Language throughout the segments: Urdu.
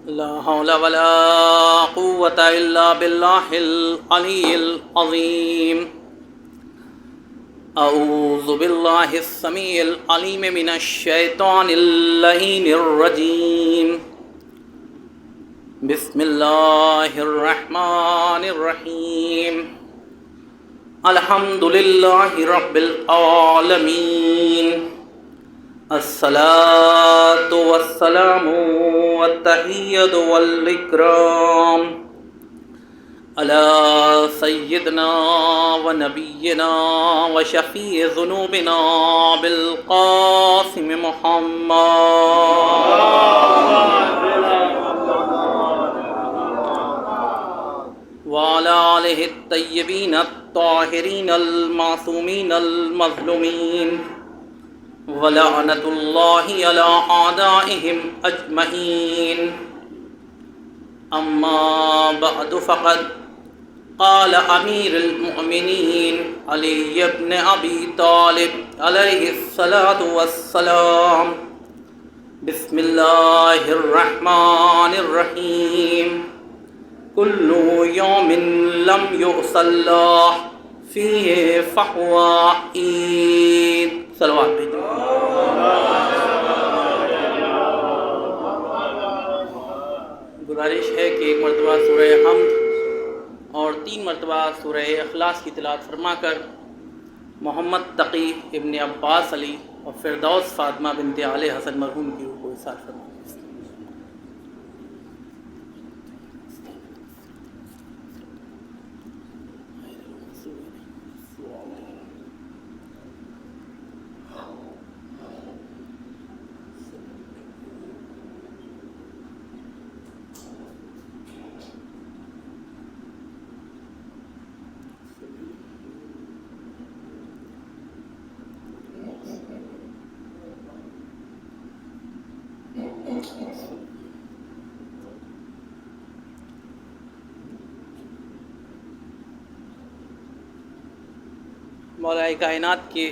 لا حول ولا قوة إلا بالله العلي العظيم. أعوذ بالله السميع العليم من الشيطان اللعين الرجيم. بسم الله الرحمن الرحيم. الحمد لله رب العالمين. الصلاة والسلام والتحية والإكرام على سيدنا ونبينا وشفيع ذنوبنا بالقاسم محمد وعلى آله الطيبين الطاهرين المعصومين المظلومين ولعنة الله على أعدائهم أجمعين. أما بعد فقد قال أمير المؤمنين علي بن أبي طالب عليه الصلاة والسلام. بسم الله الرحمن الرحيم. كل يوم لم يصلى فيه فهو عيد. صلوات بھیجو. گزارش ہے کہ ایک مرتبہ سورہ حمد اور 3 مرتبہ سورہ اخلاص کی تلاوت فرما کر محمد تقی ابن عباس علی اور فردوس فاطمہ بنت آل حسن مرحوم کی روح کو ایثار فرما. مولا کائنات کے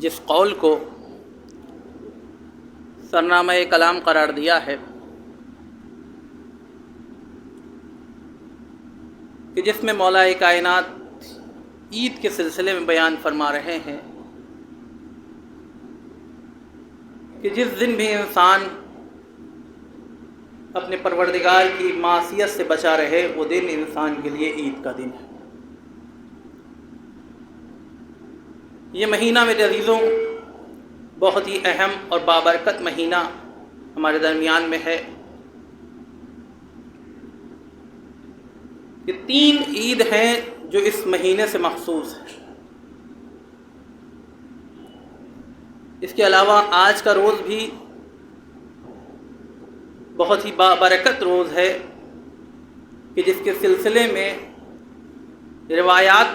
جس قول کو سرنامہ کلام قرار دیا ہے کہ جس میں مولا کائنات عید کے سلسلے میں بیان فرما رہے ہیں کہ جس دن بھی انسان اپنے پروردگار کی معصیت سے بچا رہے وہ دن انسان کے لیے عید کا دن ہے. یہ مہینہ میرے عزیزوں بہت ہی اہم اور بابرکت مہینہ ہمارے درمیان میں ہے کہ 3 عید ہیں جو اس مہینے سے مخصوص ہیں. اس کے علاوہ آج کا روز بھی بہت ہی بابرکت روز ہے کہ جس کے سلسلے میں روایات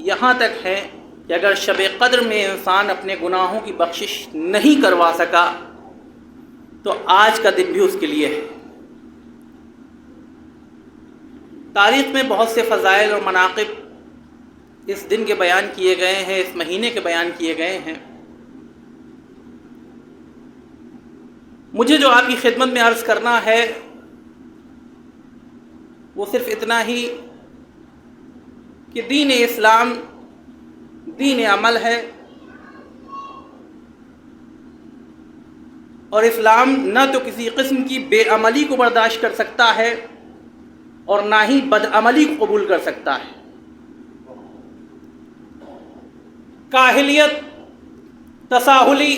یہاں تک ہیں کہ اگر شب قدر میں انسان اپنے گناہوں کی بخشش نہیں کروا سکا تو آج کا دن بھی اس کے لیے ہے. تاریخ میں بہت سے فضائل اور مناقب اس دن کے بیان کیے گئے ہیں، اس مہینے کے بیان کیے گئے ہیں. مجھے جو آپ کی خدمت میں عرض کرنا ہے وہ صرف اتنا ہی کہ دین اسلام دین عمل ہے اور اسلام نہ تو کسی قسم کی بے عملی کو برداشت کر سکتا ہے اور نہ ہی بد عملی کو قبول کر سکتا ہے. کاہلیت، تساہلی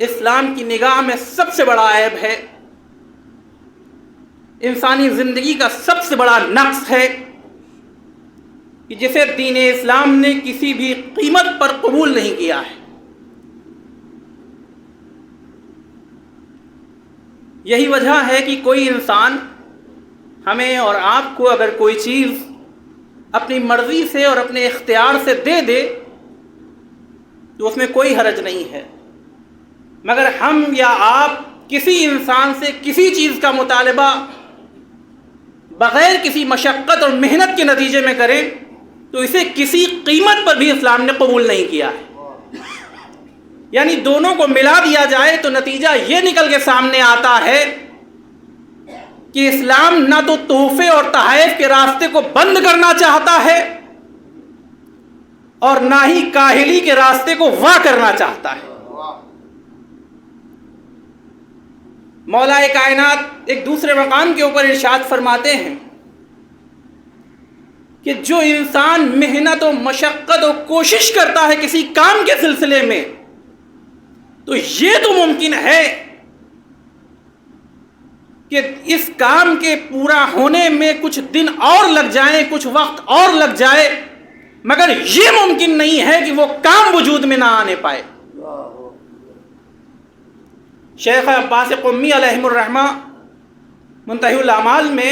اسلام کی نگاہ میں سب سے بڑا عیب ہے، انسانی زندگی کا سب سے بڑا نقص ہے کہ جسے دین اسلام نے کسی بھی قیمت پر قبول نہیں کیا ہے. یہی وجہ ہے کہ کوئی انسان ہمیں اور آپ کو اگر کوئی چیز اپنی مرضی سے اور اپنے اختیار سے دے دے تو اس میں کوئی حرج نہیں ہے، مگر ہم یا آپ کسی انسان سے کسی چیز کا مطالبہ بغیر کسی مشقت اور محنت کے نتیجے میں کریں تو اسے کسی قیمت پر بھی اسلام نے قبول نہیں کیا ہے. یعنی دونوں کو ملا دیا جائے تو نتیجہ یہ نکل کے سامنے آتا ہے کہ اسلام نہ تو تحفے اور تحائف کے راستے کو بند کرنا چاہتا ہے اور نہ ہی کاہلی کے راستے کو وا کرنا چاہتا ہے۔ مولا کائنات ایک دوسرے مقام کے اوپر ارشاد فرماتے ہیں کہ جو انسان محنت و مشقت و کوشش کرتا ہے کسی کام کے سلسلے میں تو یہ تو ممکن ہے کہ اس کام کے پورا ہونے میں کچھ دن اور لگ جائیں، کچھ وقت اور لگ جائے، مگر یہ ممکن نہیں ہے کہ وہ کام وجود میں نہ آنے پائے۔ شیخ عباس قمی علیہ الرحمہ منتہی الاعمال میں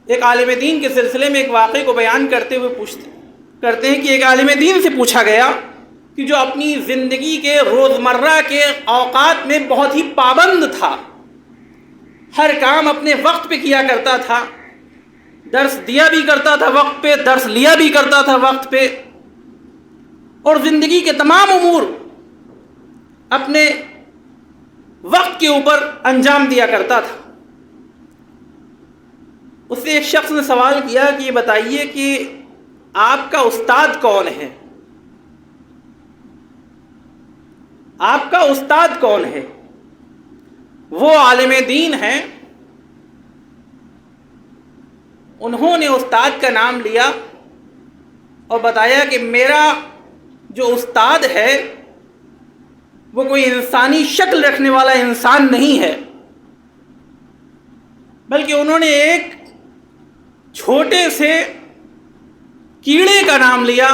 ایک عالم دین کے سلسلے میں ایک واقعے کو بیان کرتے ہوئے کرتے ہیں کہ ایک عالم دین سے پوچھا گیا کہ جو اپنی زندگی کے روزمرہ کے اوقات میں بہت ہی پابند تھا، ہر کام اپنے وقت پہ کیا کرتا تھا، درس دیا بھی کرتا تھا وقت پہ، درس لیا بھی کرتا تھا وقت پہ، اور زندگی کے تمام امور اپنے وقت کے اوپر انجام دیا کرتا تھا۔ اس سے ایک شخص نے سوال کیا کہ یہ بتائیے کہ آپ کا استاد کون ہے؟ آپ کا استاد کون ہے؟ وہ عالم دین ہیں، انہوں نے استاد کا نام لیا اور بتایا کہ میرا جو استاد ہے وہ کوئی انسانی شکل رکھنے والا انسان نہیں ہے، بلکہ انہوں نے ایک چھوٹے سے کیڑے کا نام لیا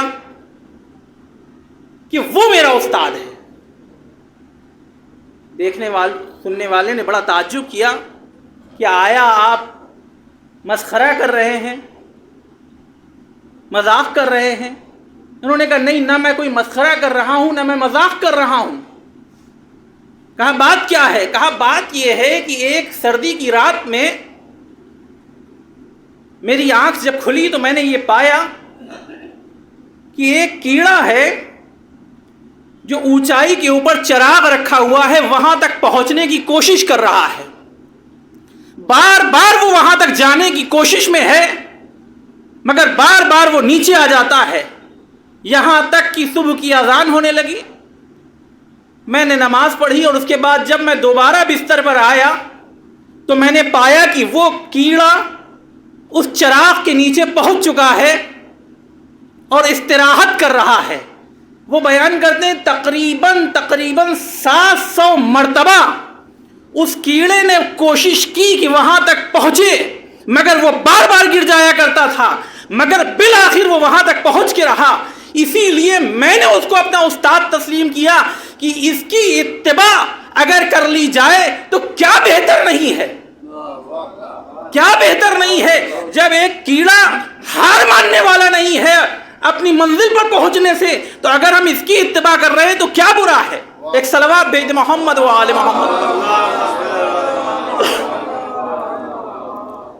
کہ وہ میرا استاد ہے۔ سننے والے نے بڑا تعجب کیا کہ آیا آپ مسخرہ کر رہے ہیں، مذاق کر رہے ہیں؟ انہوں نے کہا نہیں، نہ میں کوئی مسخرہ کر رہا ہوں نہ میں مذاق کر رہا ہوں۔ کہا بات کیا ہے؟ کہا بات یہ ہے کہ ایک سردی کی رات میں میری آنکھ جب کھلی تو میں نے یہ پایا کہ ایک کیڑا ہے جو اونچائی کے اوپر چراغ رکھا ہوا ہے، وہاں تک پہنچنے کی کوشش کر رہا ہے، بار بار وہ وہاں تک جانے کی کوشش میں ہے مگر بار بار وہ نیچے آ جاتا ہے، یہاں تک کہ صبح کی اذان ہونے لگی۔ میں نے نماز پڑھی اور اس کے بعد جب میں دوبارہ بستر پر آیا تو میں نے پایا کہ وہ کیڑا اس چراغ کے نیچے پہنچ چکا ہے اور استراحت کر رہا ہے۔ وہ بیان کرتے ہیں تقریباً 700 مرتبہ اس کیڑے نے کوشش کی کہ وہاں تک پہنچے، مگر وہ بار بار گر جایا کرتا تھا، مگر بالآخر وہ وہاں تک پہنچ کے رہا۔ اسی لیے میں نے اس کو اپنا استاد تسلیم کیا کہ اس کی اتباع اگر کر لی جائے تو کیا بہتر نہیں ہے، کیا بہتر نہیں ہے۔ جب ایک کیڑا ہار ماننے والا نہیں ہے اپنی منزل پر پہنچنے سے، تو اگر ہم اس کی اتباع کر رہے ہیں تو کیا برا ہے۔ ایک صلوات بھیج محمد و آل محمد۔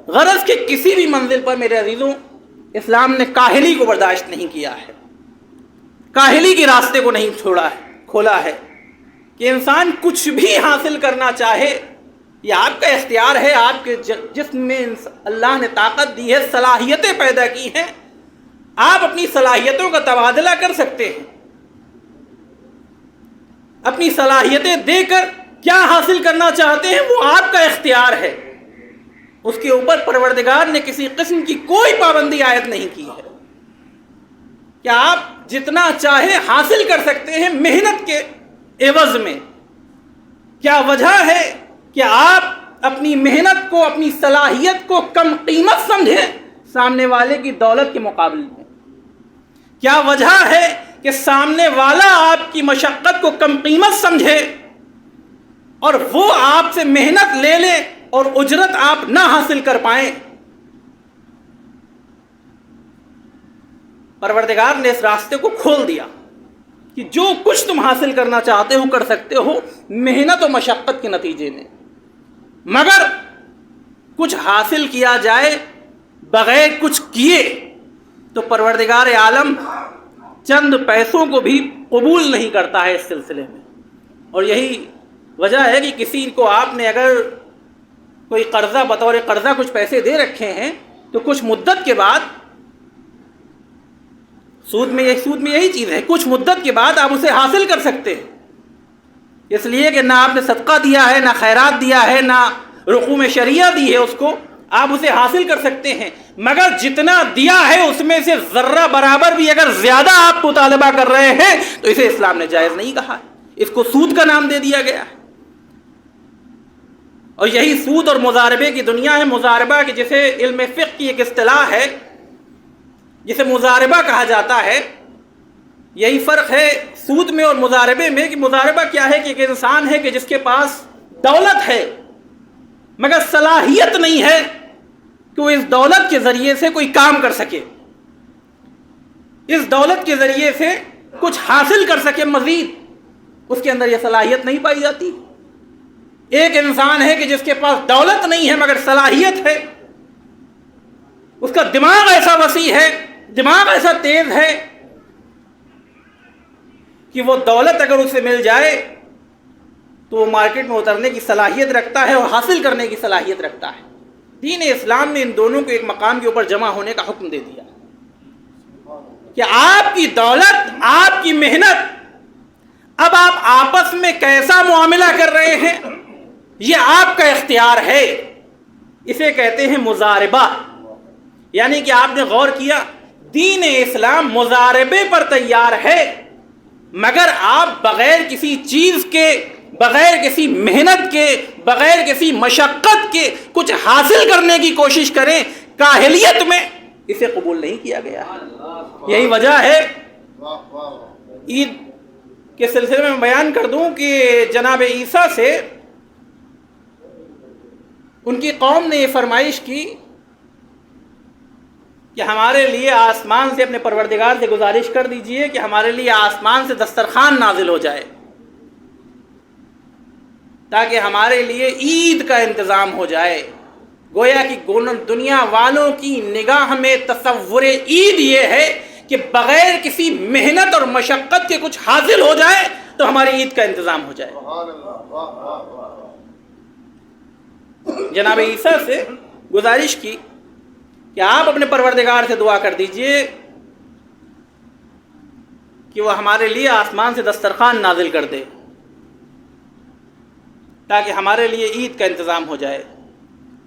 غرض کہ کسی بھی منزل پر میرے عزیزوں اسلام نے کاہلی کو برداشت نہیں کیا ہے، کاہلی کے راستے کو نہیں کھولا ہے کہ انسان کچھ بھی حاصل کرنا چاہے، یہ آپ کا اختیار ہے، آپ کے جسم میں اللہ نے طاقت دی ہے، صلاحیتیں پیدا کی ہیں، آپ اپنی صلاحیتوں کا تبادلہ کر سکتے ہیں، اپنی صلاحیتیں دے کر کیا حاصل کرنا چاہتے ہیں وہ آپ کا اختیار ہے، اس کے اوپر پروردگار نے کسی قسم کی کوئی پابندی عائد نہیں کی ہے کہ آپ جتنا چاہے حاصل کر سکتے ہیں محنت کے عوض میں۔ کیا وجہ ہے کہ آپ اپنی محنت کو، اپنی صلاحیت کو کم قیمت سمجھیں سامنے والے کی دولت کے مقابلے میں؟ کیا وجہ ہے کہ سامنے والا آپ کی مشقت کو کم قیمت سمجھے اور وہ آپ سے محنت لے لے اور اجرت آپ نہ حاصل کر پائیں؟ پروردگار نے اس راستے کو کھول دیا کہ جو کچھ تم حاصل کرنا چاہتے ہو کر سکتے ہو محنت و مشقت کے نتیجے میں، مگر کچھ حاصل کیا جائے بغیر کچھ کیے تو پروردگار عالم چند پیسوں کو بھی قبول نہیں کرتا ہے اس سلسلے میں. اور یہی وجہ ہے کہ کسی کو آپ نے اگر کوئی قرضہ بطور قرضہ کچھ پیسے دے رکھے ہیں تو کچھ مدت کے بعد سود میں یہی چیز ہے، کچھ مدت کے بعد آپ اسے حاصل کر سکتے ہیں، اس لیے کہ نہ آپ نے صدقہ دیا ہے، نہ خیرات دیا ہے، نہ رقوم شریعہ دی ہے اس کو، آپ اسے حاصل کر سکتے ہیں. مگر جتنا دیا ہے اس میں سے ذرہ برابر بھی اگر زیادہ آپ مطالبہ کر رہے ہیں تو اسے اسلام نے جائز نہیں کہا ہے، اس کو سود کا نام دے دیا گیا ہے. اور یہی سود اور مضاربے کی دنیا ہے. مضاربہ کی جسے علم فقہ کی ایک اصطلاح ہے جسے مضاربہ کہا جاتا ہے، یہی فرق ہے سود میں اور مضاربے میں کہ مضاربہ کیا ہے کہ ایک انسان ہے کہ جس کے پاس دولت ہے مگر صلاحیت نہیں ہے کہ وہ اس دولت کے ذریعے سے کوئی کام کر سکے، اس دولت کے ذریعے سے کچھ حاصل کر سکے مزید، اس کے اندر یہ صلاحیت نہیں پائی جاتی. ایک انسان ہے کہ جس کے پاس دولت نہیں ہے مگر صلاحیت ہے، اس کا دماغ ایسا وسیع ہے، دماغ ایسا تیز ہے کہ وہ دولت اگر اسے مل جائے تو وہ مارکیٹ میں اترنے کی صلاحیت رکھتا ہے اور حاصل کرنے کی صلاحیت رکھتا ہے. دین اسلام نے ان دونوں کو ایک مقام کے اوپر جمع ہونے کا حکم دے دیا کہ آپ کی دولت، آپ کی محنت، اب آپ آپس میں کیسا معاملہ کر رہے ہیں یہ آپ کا اختیار ہے. اسے کہتے ہیں مضاربہ. یعنی کہ آپ نے غور کیا دین اسلام مضاربے پر تیار ہے، مگر آپ بغیر کسی چیز کے، بغیر کسی محنت کے، بغیر کسی مشقت کے کچھ حاصل کرنے کی کوشش کریں، کاہلیت میں، اسے قبول نہیں کیا گیا. یہی وجہ ہے عید کے سلسلے میں بیان کر دوں کہ جناب عیسیٰ سے ان کی قوم نے یہ فرمائش کی کہ ہمارے لیے آسمان سے، اپنے پروردگار سے گزارش کر دیجئے کہ ہمارے لیے آسمان سے دسترخوان نازل ہو جائے تاکہ ہمارے لیے عید کا انتظام ہو جائے. گویا کہ دنیا والوں کی نگاہ میں تصور عید یہ ہے کہ بغیر کسی محنت اور مشقت کے کچھ حاصل ہو جائے تو ہماری عید کا انتظام ہو جائے. جناب عیسیٰ سے گزارش کی کہ آپ اپنے پروردگار سے دعا کر دیجئے کہ وہ ہمارے لیے آسمان سے دسترخوان نازل کر دے تاکہ ہمارے لیے عید کا انتظام ہو جائے.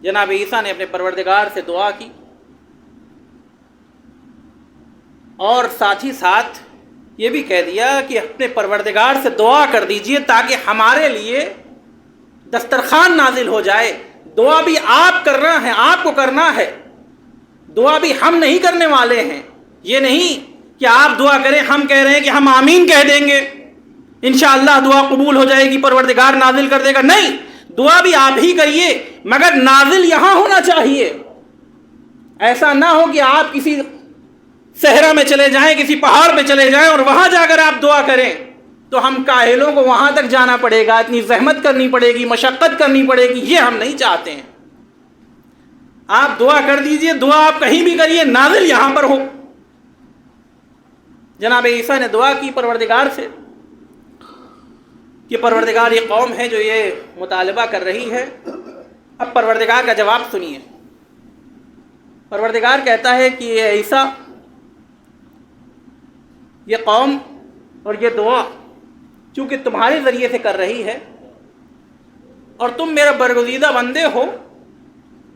جناب عیسیٰ نے اپنے پروردگار سے دعا کی اور ساتھ ہی ساتھ یہ بھی کہہ دیا کہ اپنے پروردگار سے دعا کر دیجئے تاکہ ہمارے لیے دسترخوان نازل ہو جائے. دعا بھی آپ کرنا ہے، آپ کو کرنا ہے، دعا بھی ہم نہیں کرنے والے ہیں. یہ نہیں کہ آپ دعا کریں، ہم کہہ رہے ہیں کہ ہم آمین کہہ دیں گے انشاءاللہ دعا قبول ہو جائے گی، پروردگار نازل کر دے گا. نہیں، دعا بھی آپ ہی کریے مگر نازل یہاں ہونا چاہیے. ایسا نہ ہو کہ آپ کسی صحرا میں چلے جائیں، کسی پہاڑ پہ چلے جائیں اور وہاں جا کر آپ دعا کریں تو ہم کاہلوں کو وہاں تک جانا پڑے گا، اتنی زحمت کرنی پڑے گی، مشقت کرنی پڑے گی، یہ ہم نہیں چاہتے ہیں. آپ دعا کر دیجئے، دعا آپ کہیں بھی کریے، نازل یہاں پر ہو. جناب عیسیٰ نے دعا کی پروردگار سے کہ پروردگار یہ قوم ہے جو یہ مطالبہ کر رہی ہے. اب پروردگار کا جواب سنیے. پروردگار کہتا ہے کہ یہ عیسیٰ، یہ قوم اور یہ دعا چونکہ تمہارے ذریعے سے کر رہی ہے اور تم میرا برگزیدہ بندے ہو،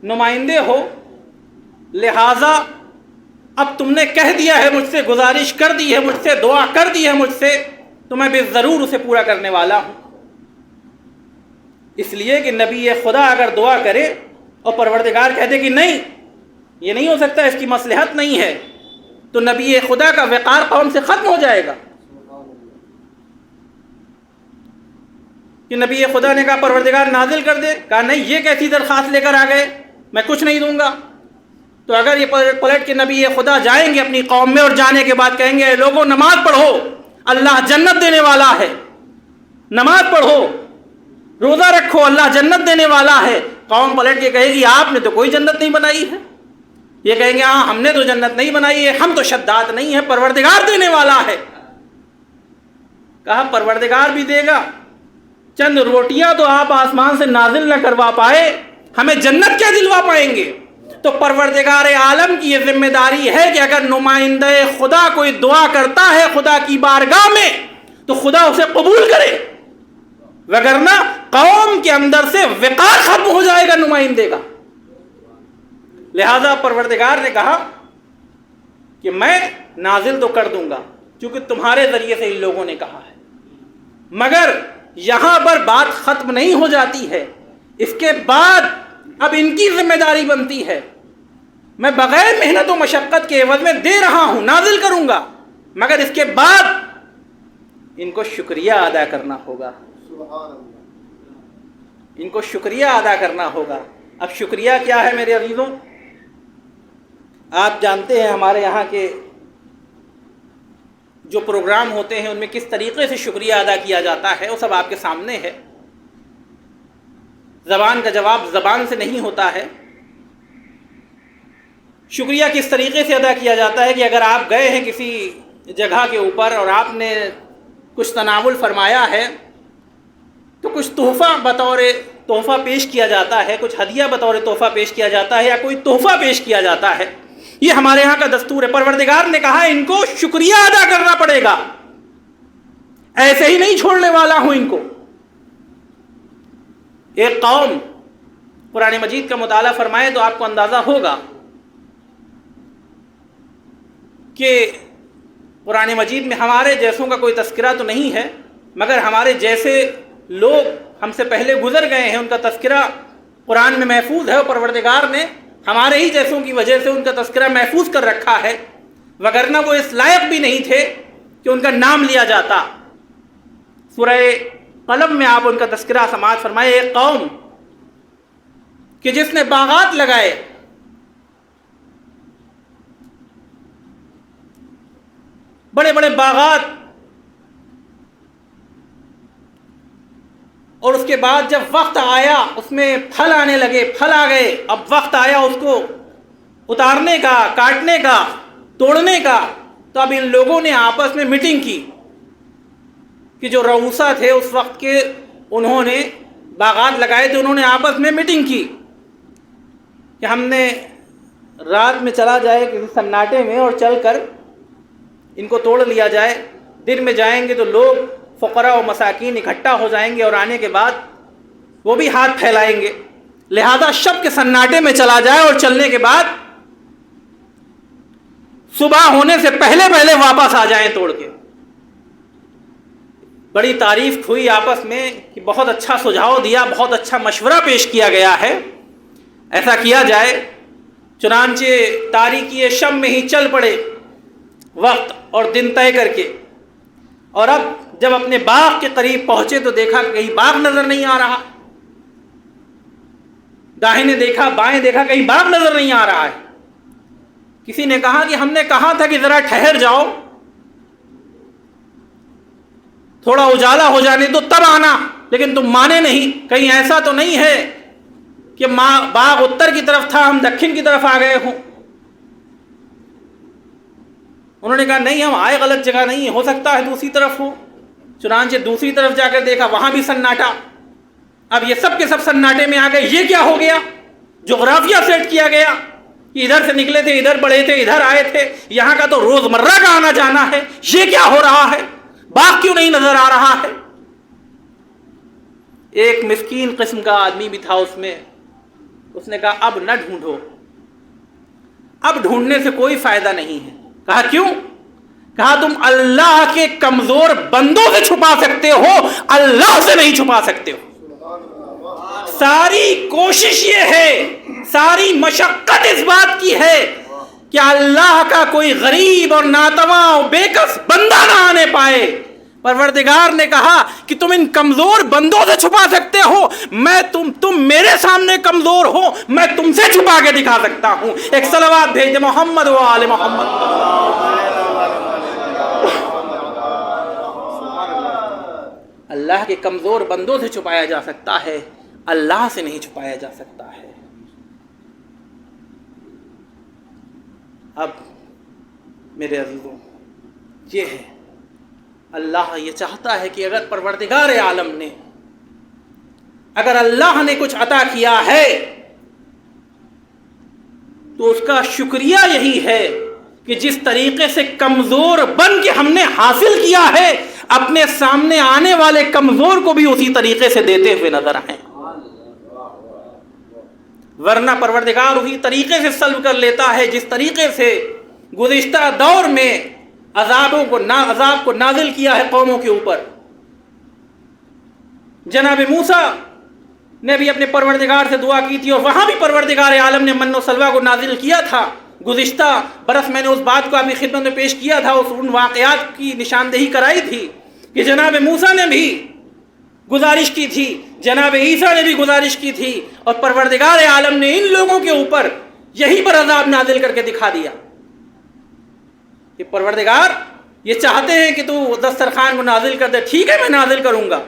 نمائندے ہو، لہٰذا اب تم نے کہہ دیا ہے مجھ سے، گزارش کر دی ہے مجھ سے، دعا کر دی ہے مجھ سے، تو میں بے ضرور اسے پورا کرنے والا ہوں. اس لیے کہ نبی خدا اگر دعا کرے اور پروردگار کہہ دے کہ نہیں یہ نہیں ہو سکتا، اس کی مصلحت نہیں ہے، تو نبی خدا کا وقار قوم سے ختم ہو جائے گا. کہ نبی خدا نے کہا پروردگار نازل کر دے، کہا نہیں یہ کیسی درخواست لے کر آ گئے، میں کچھ نہیں دوں گا. تو اگر یہ پلٹ کے نبی خدا جائیں گے اپنی قوم میں اور جانے کے بعد کہیں گے اے لوگوں نماز پڑھو، اللہ جنت دینے والا ہے، نماز پڑھو، روزہ رکھو، اللہ جنت دینے والا ہے، قوم پلٹ کے کہے گی آپ نے تو کوئی جنت نہیں بنائی ہے، یہ کہیں گے ہاں ہم نے تو جنت نہیں بنائی ہے، ہم تو شداد نہیں ہیں، پروردگار دینے والا ہے۔ کہا پروردگار بھی دے گا، چند روٹیاں تو آپ آسمان سے نازل نہ کروا پائے، ہمیں جنت کیا دلوا پائیں گے؟ تو پروردگار عالم کی یہ ذمہ داری ہے کہ اگر نمائندہ خدا کوئی دعا کرتا ہے خدا کی بارگاہ میں تو خدا اسے قبول کرے، وگرنہ قوم کے اندر سے وقار ختم ہو جائے گا نمائندے کا۔ لہذا پروردگار نے کہا کہ میں نازل تو کر دوں گا کیونکہ تمہارے ذریعے سے ان لوگوں نے کہا ہے، مگر یہاں پر بات ختم نہیں ہو جاتی ہے، اس کے بعد اب ان کی ذمہ داری بنتی ہے۔ میں بغیر محنت و مشقت کے عوض میں دے رہا ہوں، نازل کروں گا، مگر اس کے بعد ان کو شکریہ ادا کرنا ہوگا، ان کو شکریہ ادا کرنا ہوگا۔ اب شکریہ کیا ہے میرے عزیزوں؟ آپ جانتے ہیں ہمارے یہاں کے جو پروگرام ہوتے ہیں ان میں کس طریقے سے شکریہ ادا کیا جاتا ہے، وہ سب آپ کے سامنے ہے۔ زبان کا جواب زبان سے نہیں ہوتا ہے۔ شکریہ کس طریقے سے ادا کیا جاتا ہے کہ اگر آپ گئے ہیں کسی جگہ کے اوپر اور آپ نے کچھ تناول فرمایا ہے تو کچھ تحفہ بطور تحفہ پیش کیا جاتا ہے، کچھ ہدیہ بطور تحفہ پیش کیا جاتا ہے، یا کوئی تحفہ پیش کیا جاتا ہے۔ یہ ہمارے ہاں کا دستور ہے۔ پروردگار نے کہا ان کو شکریہ ادا کرنا پڑے گا، ایسے ہی نہیں چھوڑنے والا ہوں ان کو۔ ایک قوم قرآن مجید کا مطالعہ فرمائے تو آپ کو اندازہ ہوگا کہ قرآن مجید میں ہمارے جیسوں کا کوئی تذکرہ تو نہیں ہے، مگر ہمارے جیسے لوگ ہم سے پہلے گزر گئے ہیں ان کا تذکرہ قرآن میں محفوظ ہے، اور پروردگار نے ہمارے ہی جیسوں کی وجہ سے ان کا تذکرہ محفوظ کر رکھا ہے، وگرنہ وہ اس لائق بھی نہیں تھے کہ ان کا نام لیا جاتا۔ سورہ قلم میں آپ ان کا تذکرہ سماعت فرمائے۔ ایک قوم کہ جس نے باغات لگائے، بڑے بڑے باغات، اور اس کے بعد جب وقت آیا اس میں پھل آنے لگے، پھل آ گئے، اب وقت آیا اس کو اتارنے کا، کاٹنے کا، توڑنے کا، تو اب ان لوگوں نے آپس میں میٹنگ کی کہ جو رؤوسا تھے اس وقت کے، انہوں نے باغات لگائے تھے، انہوں نے آپس میں میٹنگ کی کہ ہم نے رات میں چلا جائے کسی سناٹے میں اور چل کر ان کو توڑ لیا جائے، دن میں جائیں گے تو لوگ فقراء و مساکین اکٹھا ہو جائیں گے اور آنے کے بعد وہ بھی ہاتھ پھیلائیں گے، لہذا شب کے سناٹے میں چلا جائے اور چلنے کے بعد صبح ہونے سے پہلے پہلے واپس آ جائیں توڑ کے۔ بڑی تعریف ہوئی آپس میں کہ بہت اچھا سجھاؤ دیا، بہت اچھا مشورہ پیش کیا گیا ہے، ایسا کیا جائے۔ چنانچہ تاریکی شب میں ہی چل پڑے وقت اور دن طے کر کے، اور اب جب اپنے باغ کے قریب پہنچے تو دیکھا کہ کہیں باغ نظر نہیں آ رہا، داہنے دیکھا بائیں دیکھا کہیں باغ نظر نہیں آ رہا ہے۔ کسی نے کہا کہ ہم نے کہا تھا کہ ذرا ٹھہر جاؤ، تھوڑا اجالا ہو جانے تو تب آنا، لیکن تم مانے نہیں۔ کہیں ایسا تو نہیں ہے کہ باغ اتر کی طرف تھا ہم دکھن کی طرف آ گئے ہوں؟ انہوں نے کہا نہیں، ہم آئے غلط جگہ نہیں، ہو سکتا ہے دوسری طرف ہو۔ چنانچہ دوسری طرف جا کر دیکھا وہاں بھی سناٹا۔ اب یہ سب کے سب سناٹے میں آ گئے، یہ کیا ہو گیا؟ جغرافیہ سیٹ کیا گیا کہ ادھر سے نکلے تھے، ادھر بڑھے تھے، ادھر آئے تھے، یہاں کا تو روزمرہ کا آنا جانا ہے، یہ کیا ہو رہا ہے؟ باغ کیوں نہیں نظر آ رہا ہے؟ ایک مسکین قسم کا آدمی بھی تھا اس میں، اس نے کہا اب نہ ڈھونڈو، اب ڈھونڈنے سے کوئی فائدہ نہیں ہے۔ کہا کیوں؟ کہا تم اللہ کے کمزور بندوں سے چھپا سکتے ہو، اللہ سے نہیں چھپا سکتے ہو۔ ساری کوشش یہ ہے، ساری مشقت اس بات کی ہے کہ اللہ کا کوئی غریب اور ناتواں اور بے کس بندہ نہ آنے پائے۔ پروردگار نے کہا کہ تم ان کمزور بندوں سے چھپا سکتے ہو، میں تم میرے سامنے کمزور ہو، میں تم سے چھپا کے دکھا سکتا ہوں۔ ایک صلوات بھیج دے محمد و آل محمد۔ اللہ کے کمزور بندوں سے چھپایا جا سکتا ہے، اللہ سے نہیں چھپایا جا سکتا ہے۔ اب میرے عزیزوں یہ ہے، اللہ یہ چاہتا ہے کہ اگر پروردگار عالم نے، اگر اللہ نے کچھ عطا کیا ہے تو اس کا شکریہ یہی ہے کہ جس طریقے سے کمزور بن کے ہم نے حاصل کیا ہے، اپنے سامنے آنے والے کمزور کو بھی اسی طریقے سے دیتے ہوئے نظر آئیں، ورنہ پروردگار اسی طریقے سے سلب کر لیتا ہے جس طریقے سے گزشتہ دور میں عذاب کو نازل کیا ہے قوموں کے اوپر۔ جناب موسیٰ نے بھی اپنے پروردگار سے دعا کی تھی، اور وہاں بھی پروردگار عالم نے من و سلوہ کو نازل کیا تھا۔ گزشتہ برس میں نے اس بات کو اپنی خدمت میں پیش کیا تھا، ان واقعات کی نشاندہی کرائی تھی کہ جناب موسیٰ نے بھی گزارش کی تھی، جناب عیسیٰ نے بھی گزارش کی تھی، اور پروردگار عالم نے ان لوگوں کے اوپر یہیں پر عذاب نازل کر کے دکھا دیا کہ پروردگار یہ چاہتے ہیں کہ تو دسترخوان کو نازل کر دے، ٹھیک ہے میں نازل کروں گا،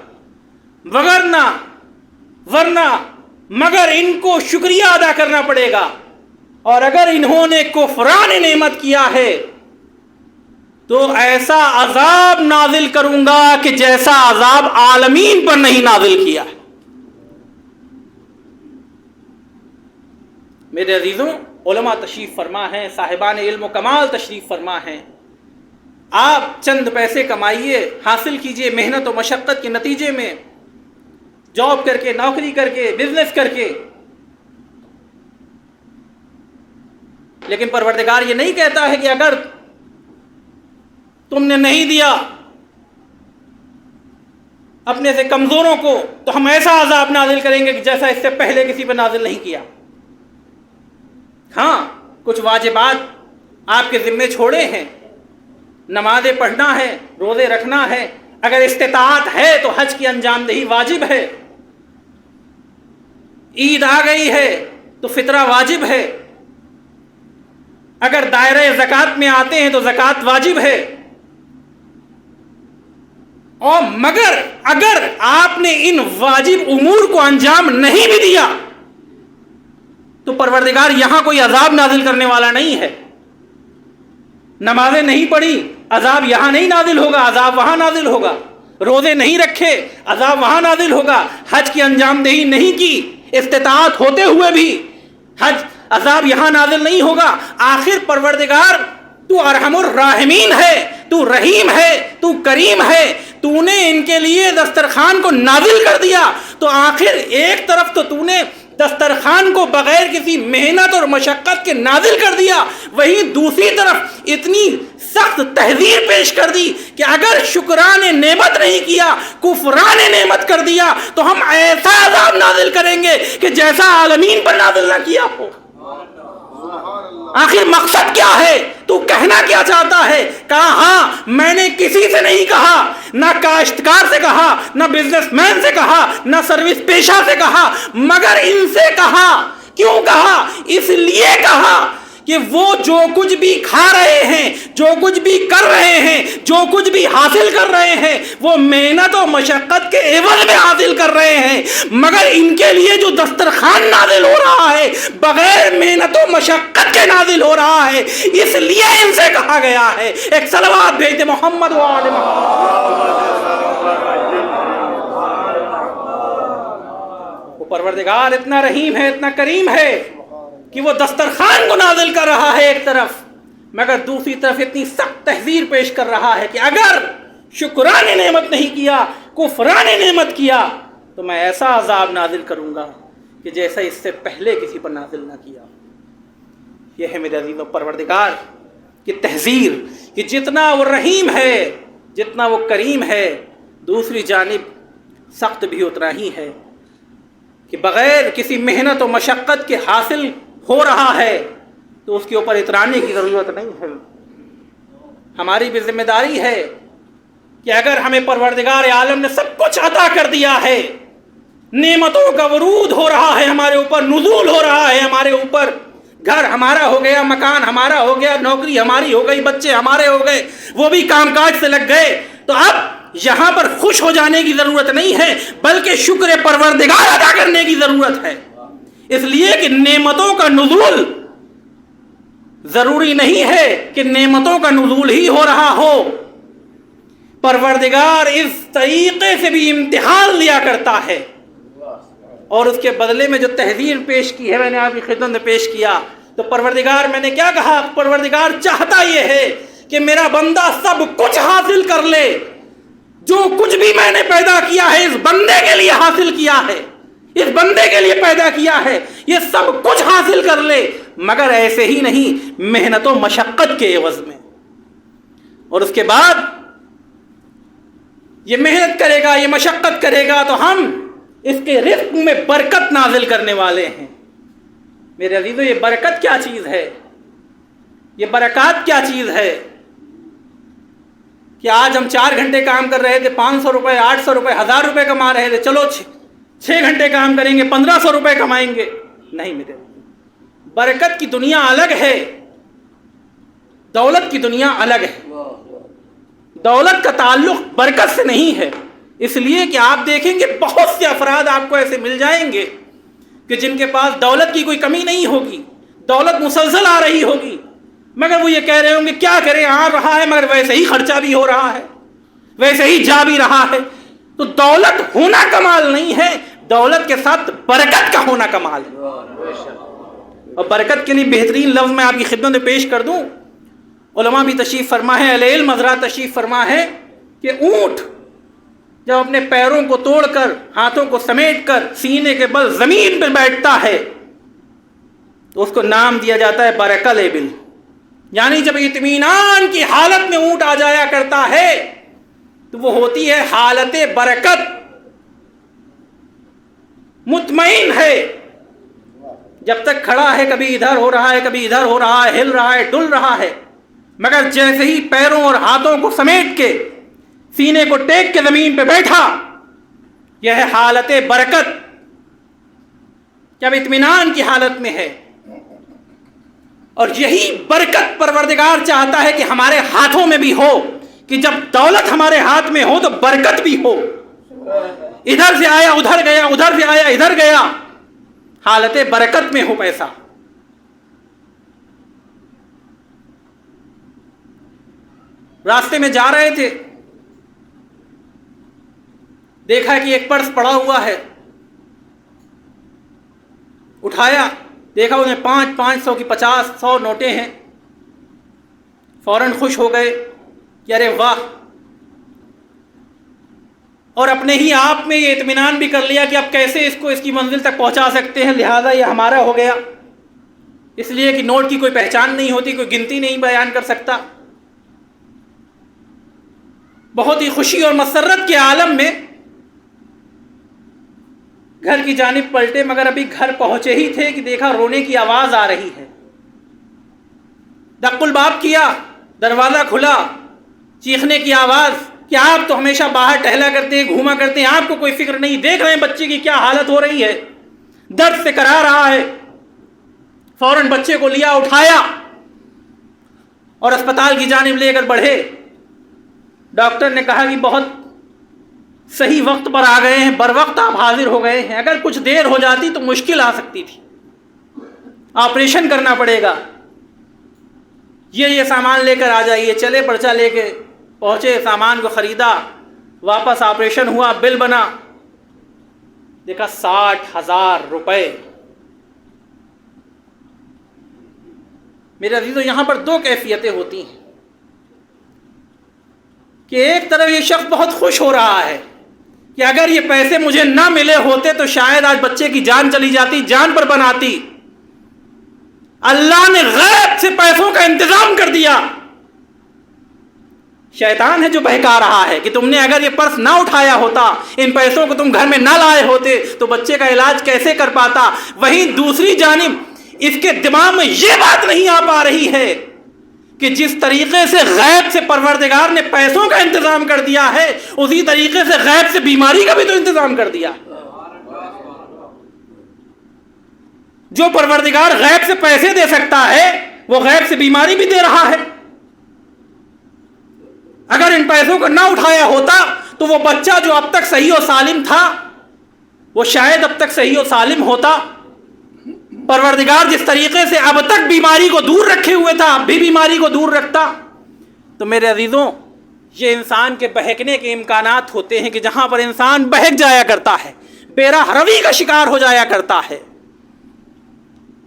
ورنہ مگر ان کو شکریہ ادا کرنا پڑے گا، اور اگر انہوں نے کفران نعمت کیا ہے تو ایسا عذاب نازل کروں گا کہ جیسا عذاب عالمین پر نہیں نازل کیا ہے۔ میرے عزیزوں، علماء تشریف فرما ہیں، صاحبان علم و کمال تشریف فرما ہیں، آپ چند پیسے کمائیے، حاصل کیجئے محنت و مشقت کے نتیجے میں، جاب کر کے، نوکری کر کے، بزنس کر کے، لیکن پروردگار یہ نہیں کہتا ہے کہ اگر تم نے نہیں دیا اپنے سے کمزوروں کو تو ہم ایسا عذاب نازل کریں گے کہ جیسا اس سے پہلے کسی پر نازل نہیں کیا۔ ہاں، کچھ واجبات آپ کے ذمے چھوڑے ہیں، نمازیں پڑھنا ہے، روزے رکھنا ہے، اگر استطاعت ہے تو حج کی انجام دہی واجب ہے، عید آ گئی ہے تو فطرہ واجب ہے، اگر دائرہ زکوٰۃ میں آتے ہیں تو زکوٰۃ واجب ہے، اور مگر اگر آپ نے ان واجب امور کو انجام نہیں بھی دیا تو پروردگار یہاں کوئی عذاب نازل کرنے والا نہیں ہے۔ نمازیں نہیں پڑھی، عذاب یہاں نہیں نازل ہوگا، عذاب وہاں نازل ہوگا، روزے نہیں رکھے، عذاب وہاں نازل ہوگا، حج کی انجام دہی نہیں کی استطاعت ہوتے ہوئے بھی حج، عذاب یہاں نازل نہیں ہوگا۔ آخر پروردگار تو ارحم الراحمین ہے، تو رحیم ہے، تو کریم ہے، تو نے ان کے لیے دسترخوان کو نازل کر دیا، تو آخر ایک طرف تو تو نے دسترخوان کو بغیر کسی محنت اور مشقت کے نازل کر دیا، وہیں دوسری طرف اتنی سخت تحذیر پیش کر دی کہ اگر شکران نعمت نہیں کیا، کفران نعمت کر دیا تو ہم ایسا عذاب نازل کریں گے کہ جیسا عالمین پر نازل نہ کیا ہو۔ آخر مقصد کیا ہے؟ تو کہنا کیا چاہتا ہے؟ کہا ہاں میں نے کسی سے نہیں کہا، نہ کاشتکار سے کہا، نہ بزنس مین سے کہا، نہ سروس پیشہ سے کہا، مگر ان سے کہا۔ کیوں کہا؟ اس لیے کہا کہ وہ جو کچھ بھی کھا رہے ہیں، جو کچھ بھی کر رہے ہیں، جو کچھ بھی حاصل کر رہے ہیں، وہ محنت و مشقت کے عوض میں حاصل کر رہے ہیں، مگر ان کے لیے جو دسترخوان نازل ہو رہا ہے بغیر محنت و مشقت کے نازل ہو رہا ہے، اس لیے ان سے کہا گیا ہے۔ ایک صلوات بھیجتے محمد و آل محمد۔ وہ پروردگار اتنا رحیم ہے، اتنا کریم ہے کہ وہ دسترخوان کو نازل کر رہا ہے ایک طرف، مگر دوسری طرف اتنی سخت تحذیر پیش کر رہا ہے کہ اگر شکران نعمت نہیں کیا، کفران نعمت کیا تو میں ایسا عذاب نازل کروں گا کہ جیسا اس سے پہلے کسی پر نازل نہ کیا۔ یہ ہے میرے عزیزو پروردگار کی تحذیر کہ جتنا وہ رحیم ہے، جتنا وہ کریم ہے، دوسری جانب سخت بھی اتنا ہی ہے کہ بغیر کسی محنت و مشقت کے حاصل ہو رہا ہے تو اس کے اوپر اترانے کی ضرورت نہیں ہے۔ ہماری بھی ذمہ داری ہے کہ اگر ہمیں پروردگار عالم نے سب کچھ عطا کر دیا ہے، نعمتوں کا ورود ہو رہا ہے ہمارے اوپر، نزول ہو رہا ہے ہمارے اوپر، گھر ہمارا ہو گیا، مکان ہمارا ہو گیا، نوکری ہماری ہو گئی، بچے ہمارے ہو گئے، وہ بھی کام کاج سے لگ گئے، تو اب یہاں پر خوش ہو جانے کی ضرورت نہیں ہے، بلکہ شکر پروردگار ادا کرنے کی ضرورت ہے، اس لیے کہ نعمتوں کا نزول ضروری نہیں ہے کہ نعمتوں کا نزول ہی ہو رہا ہو، پروردگار اس طریقے سے بھی امتحان لیا کرتا ہے، اور اس کے بدلے میں جو تحذیر پیش کی ہے میں نے آپ کی خدمت میں پیش کیا، تو پروردگار، میں نے کیا کہا، پروردگار چاہتا یہ ہے کہ میرا بندہ سب کچھ حاصل کر لے، جو کچھ بھی میں نے پیدا کیا ہے اس بندے کے لیے حاصل کیا ہے، اس بندے کے لیے پیدا کیا ہے، یہ سب کچھ حاصل کر لے، مگر ایسے ہی نہیں، محنت و مشقت کے عوض میں۔ اور اس کے بعد یہ محنت کرے گا، یہ مشقت کرے گا، تو ہم اس کے رزق میں برکت نازل کرنے والے ہیں۔ میرے عزیزو، یہ برکت کیا چیز ہے، یہ برکات کیا چیز ہے کہ آج ہم 4 گھنٹے کام کر رہے تھے، 500 روپے، 800 روپے، 1000 روپے کما رہے تھے، چلو 6 گھنٹے کام کریں گے 1500 روپے کمائیں گے۔ نہیں میرے، برکت کی دنیا الگ ہے، دولت کی دنیا الگ ہے۔ دولت کا تعلق برکت سے نہیں ہے، اس لیے کہ آپ دیکھیں گے بہت سے افراد آپ کو ایسے مل جائیں گے کہ جن کے پاس دولت کی کوئی کمی نہیں ہوگی، دولت مسلسل آ رہی ہوگی، مگر وہ یہ کہہ رہے ہوں گے کیا کریں، آ رہا ہے مگر ویسے ہی خرچہ بھی ہو رہا ہے، ویسے ہی جا بھی رہا ہے۔ تو دولت ہونا کمال نہیں ہے، دولت کے ساتھ برکت کا ہونا کمال ہے۔ اور برکت کے لیے بہترین لفظ میں آپ کی خدمت میں پیش کر دوں، علماء بھی تشریف فرما ہے، اہل علم حضرات تشریف فرما ہے کہ اونٹ جب اپنے پیروں کو توڑ کر، ہاتھوں کو سمیٹ کر سینے کے بل زمین پہ بیٹھتا ہے تو اس کو نام دیا جاتا ہے برکل ابل، یعنی جب اطمینان کی حالت میں اونٹ آ جایا کرتا ہے تو وہ ہوتی ہے حالت برکت، مطمئن ہے، جب تک کھڑا ہے کبھی ادھر ہو رہا ہے کبھی ادھر ہو رہا ہے، ہل رہا ہے ڈل رہا ہے، مگر جیسے ہی پیروں اور ہاتھوں کو سمیٹ کے سینے کو ٹیک کے زمین پہ بیٹھا، یہ ہے حالت برکت، جب اطمینان کی حالت میں ہے۔ اور یہی برکت پروردگار چاہتا ہے کہ ہمارے ہاتھوں میں بھی ہو، کہ جب دولت ہمارے ہاتھ میں ہو تو برکت بھی ہو، ادھر سے آیا ادھر گیا، ادھر سے آیا ادھر گیا، حالت برکت میں ہو پیسہ۔ راستے میں جا رہے تھے، دیکھا کہ ایک پرس پڑا ہوا ہے، اٹھایا، دیکھا انہیں 500 کی 50 100 نوٹیں ہیں، فوراً خوش ہو گئے کہ ارے واہ، اور اپنے ہی آپ میں یہ اطمینان بھی کر لیا کہ اب کیسے اس کو اس کی منزل تک پہنچا سکتے ہیں، لہٰذا یہ ہمارا ہو گیا، اس لیے کہ نوٹ کی کوئی پہچان نہیں ہوتی، کوئی گنتی نہیں بیان کر سکتا۔ بہت ہی خوشی اور مسرت کے عالم میں گھر کی جانب پلٹے، مگر ابھی گھر پہنچے ہی تھے کہ دیکھا رونے کی آواز آ رہی ہے، دق الباب کیا، دروازہ کھلا، چیخنے کی آواز کہ آپ تو ہمیشہ باہر ٹہلا کرتے ہیں، گھوما کرتے ہیں، آپ کو کوئی فکر نہیں، دیکھ رہے ہیں بچے کی کیا حالت ہو رہی ہے، درد سے کرا رہا ہے۔ فوراً بچے کو لیا، اٹھایا اور اسپتال کی جانب لے کر بڑھے۔ ڈاکٹر نے کہا کہ بہت صحیح وقت پر آ گئے ہیں، بر وقت آپ حاضر ہو گئے ہیں، اگر کچھ دیر ہو جاتی تو مشکل آ سکتی تھی، آپریشن کرنا پڑے گا، یہ سامان لے کر آ جائیے۔ چلے، پرچہ لے کے پہنچے، سامان کو خریدا، واپس آپریشن ہوا، بل بنا، دیکھا 60,000 روپے۔ میرے عزیزو، یہاں پر 2 کیفیتیں ہوتی ہیں کہ ایک طرف یہ شخص بہت خوش ہو رہا ہے کہ اگر یہ پیسے مجھے نہ ملے ہوتے تو شاید آج بچے کی جان چلی جاتی، جان پر بناتی، اللہ نے غیب سے پیسوں کا انتظام کر دیا۔ شیطان ہے جو بہکا رہا ہے کہ تم نے اگر یہ پرس نہ اٹھایا ہوتا، ان پیسوں کو تم گھر میں نہ لائے ہوتے تو بچے کا علاج کیسے کر پاتا۔ وہیں دوسری جانب اس کے دماغ میں یہ بات نہیں آ پا رہی ہے کہ جس طریقے سے غیب سے پروردگار نے پیسوں کا انتظام کر دیا ہے، اسی طریقے سے غیب سے بیماری کا بھی تو انتظام کر دیا۔ جو پروردگار غیب سے پیسے دے سکتا ہے وہ غیب سے بیماری بھی دے رہا ہے۔ اگر ان پیسوں کو نہ اٹھایا ہوتا تو وہ بچہ جو اب تک صحیح و سالم تھا وہ شاید اب تک صحیح و سالم ہوتا، پروردگار جس طریقے سے اب تک بیماری کو دور رکھے ہوئے تھا اب بھی بیماری کو دور رکھتا. تو میرے عزیزوں یہ انسان کے بہکنے کے امکانات ہوتے ہیں کہ جہاں پر انسان بہک جایا کرتا ہے, بے راہ روی کا شکار ہو جایا کرتا ہے,